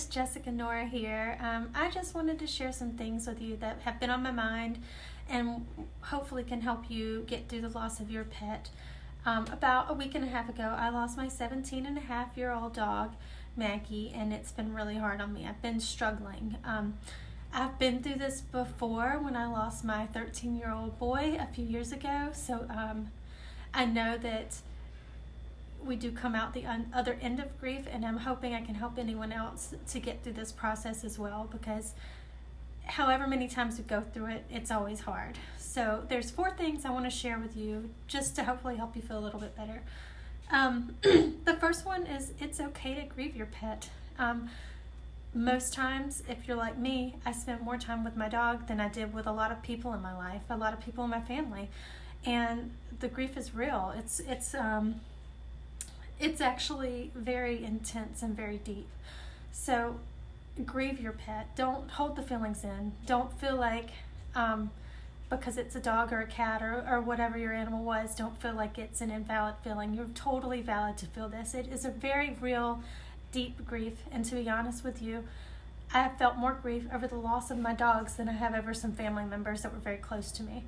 Jessica Nora here. I just wanted to share some things with you that have been on my mind and hopefully can help you get through the loss of your pet. About a week and a half ago, I lost my 17-and-a-half-year-old dog, Maggie, and it's been really hard on me. I've been struggling. I've been through this before when I lost my 13-year-old boy a few years ago, so I know that we do come out the other end of grief, and I'm hoping I can help anyone else to get through this process as well, because however many times we go through it, it's always hard. So there's 4 things I want to share with you just to hopefully help you feel a little bit better. The first one is it's okay to grieve your pet. Most times, if you're like me, I spent more time with my dog than I did with a lot of people in my life, a lot of people in my family, and the grief is real. It's actually very intense and very deep. So grieve your pet. Don't hold the feelings in. Don't feel like because it's a dog or a cat or whatever your animal was, don't feel like it's an invalid feeling. You're totally valid to feel this. It is a very real, deep grief. And to be honest with you, I have felt more grief over the loss of my dogs than I have over some family members that were very close to me.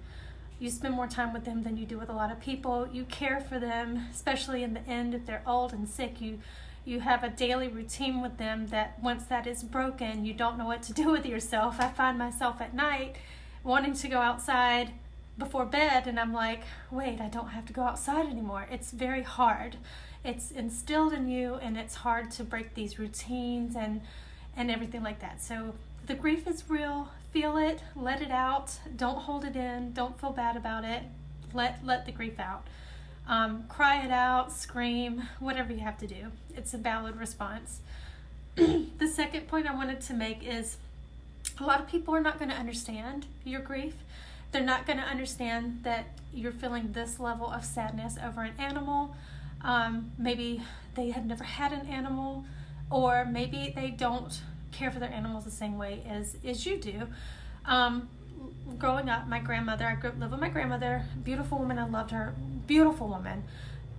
You spend more time with them than you do with a lot of people. You care for them, especially in the end if they're old and sick. You have a daily routine with them that once that is broken, you don't know what to do with yourself. I find myself at night wanting to go outside before bed, and I'm like, wait, I don't have to go outside anymore. It's very hard. It's instilled in you, and it's hard to break these routines and everything like that. So the grief is real. Feel it, let it out. Don't hold it in. Don't feel bad about it. Let the grief out. Cry it out, scream, whatever you have to do. It's a valid response. The second point I wanted to make is a lot of people are not going to understand your grief. They're not going to understand that you're feeling this level of sadness over an animal. Maybe they have never had an animal, or maybe they don't care for their animals the same way as you do. Growing up, my grandmother, I lived with my grandmother, beautiful woman, I loved her, beautiful woman,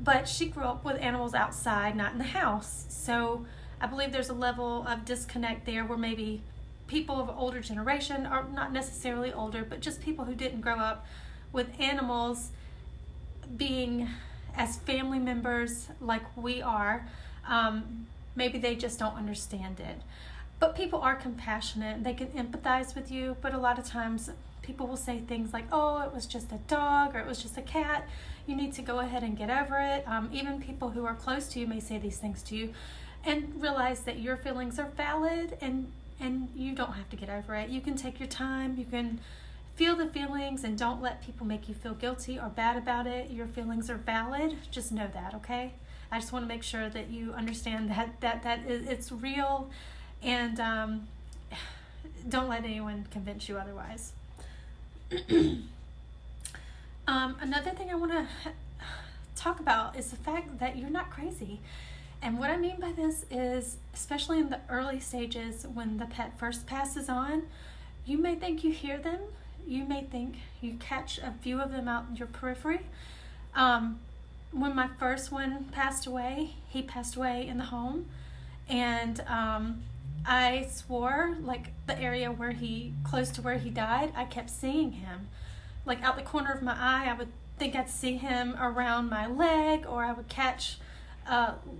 but she grew up with animals outside, not in the house. So I believe there's a level of disconnect there where maybe people of older generation, or not necessarily older, but just people who didn't grow up with animals being as family members like we are, maybe they just don't understand it. But people are compassionate. They can empathize with you, but a lot of times people will say things like, oh, it was just a dog, or it was just a cat. You need to go ahead and get over it. Even people who are close to you may say these things to you, and realize that your feelings are valid, and you don't have to get over it. You can take your time. You can feel the feelings, and don't let people make you feel guilty or bad about it. Your feelings are valid. Just know that, okay? I just want to make sure that you understand that it's real. And don't let anyone convince you otherwise. Another thing I want to talk about is the fact that you're not crazy. And what I mean by this is, especially in the early stages when the pet first passes on, you may think you hear them. You may think you catch a few of them out in your periphery. When my first one passed away, he passed away in the home. And I swore, like the area close to where he died, I kept seeing him. Like out the corner of my eye, I would think I'd see him around my leg, or I would catch,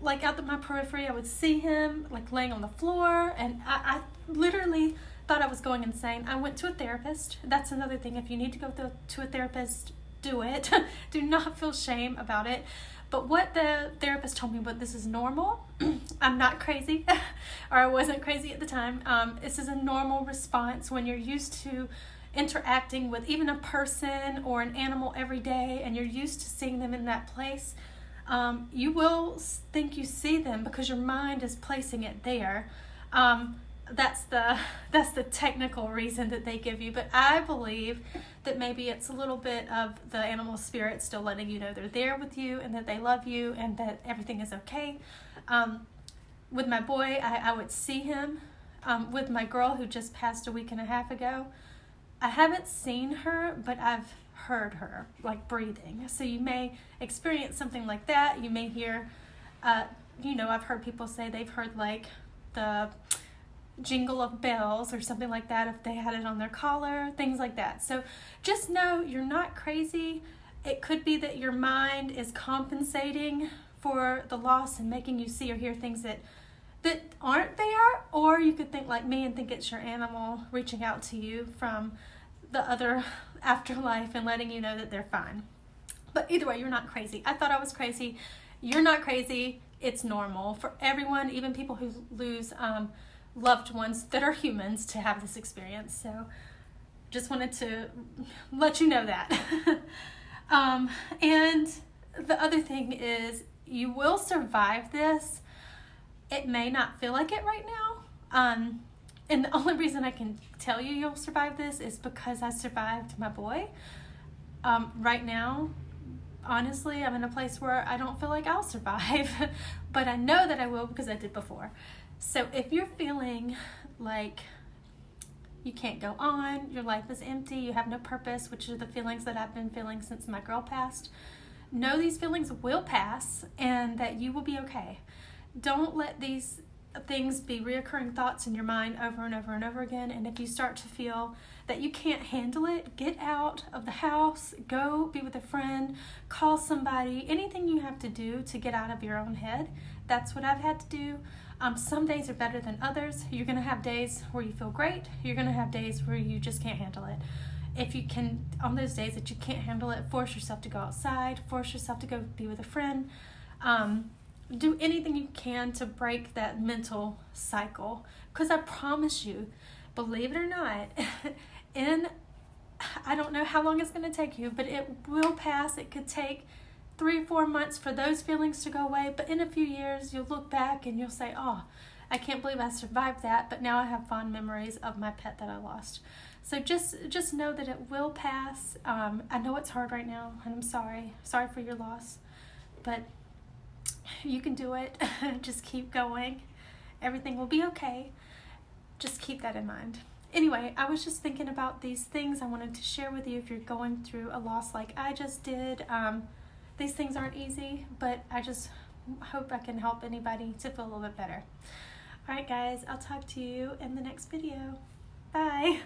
like out my periphery, I would see him like laying on the floor, and I literally thought I was going insane. I went to a therapist. That's another thing. If you need to go to a therapist, do it. Do not feel shame about it. But what the therapist told me, this is normal. I'm not crazy, or I wasn't crazy at the time. This is a normal response when you're used to interacting with even a person or an animal every day, and you're used to seeing them in that place. You will think you see them because your mind is placing it there. That's the technical reason that they give you. But I believe that maybe it's a little bit of the animal spirit still letting you know they're there with you, and that they love you, and that everything is okay. With my boy, I would see him. With my girl who just passed a week and a half ago, I haven't seen her, but I've heard her, like breathing. So you may experience something like that. You may hear, I've heard people say they've heard like the jingle of bells or something like that if they had it on their collar, things like that. So just know you're not crazy. It could be that your mind is compensating for the loss and making you see or hear things that aren't there, or you could think like me and think it's your animal reaching out to you from the other afterlife and letting you know that they're fine. But either way, you're not crazy. I thought I was crazy. You're not crazy. It's normal for everyone, even people who lose loved ones that are humans, to have this experience. So just wanted to let you know that. And the other thing is, you will survive this. It may not feel like it right now. And the only reason I can tell you you'll survive this is because I survived my boy. Right now, honestly, I'm in a place where I don't feel like I'll survive, but I know that I will because I did before. So if you're feeling like you can't go on, your life is empty, you have no purpose, which are the feelings that I've been feeling since my girl passed, know these feelings will pass and that you will be okay. Don't let these things be reoccurring thoughts in your mind over and over and over again. And if you start to feel that you can't handle it, get out of the house, go be with a friend, call somebody, anything you have to do to get out of your own head. That's what I've had to do. Some days are better than others. You're going to have days where you feel great. You're going to have days where you just can't handle it. If you can, on those days that you can't handle it, force yourself to go outside, force yourself to go be with a friend. Do anything you can to break that mental cycle. Because I promise you, believe it or not, I don't know how long it's going to take you, but it will pass. It could take 3 or 4 months for those feelings to go away, but in a few years you'll look back and you'll say, oh, I can't believe I survived that, but now I have fond memories of my pet that I lost. So just know that it will pass. I know it's hard right now, and I'm sorry for your loss, but you can do it. Just keep going. Everything will be okay. Just keep that in mind. Anyway, I was just thinking about these things I wanted to share with you if you're going through a loss like I just did. These things aren't easy, but I just hope I can help anybody to feel a little bit better. All right, guys, I'll talk to you in the next video. Bye.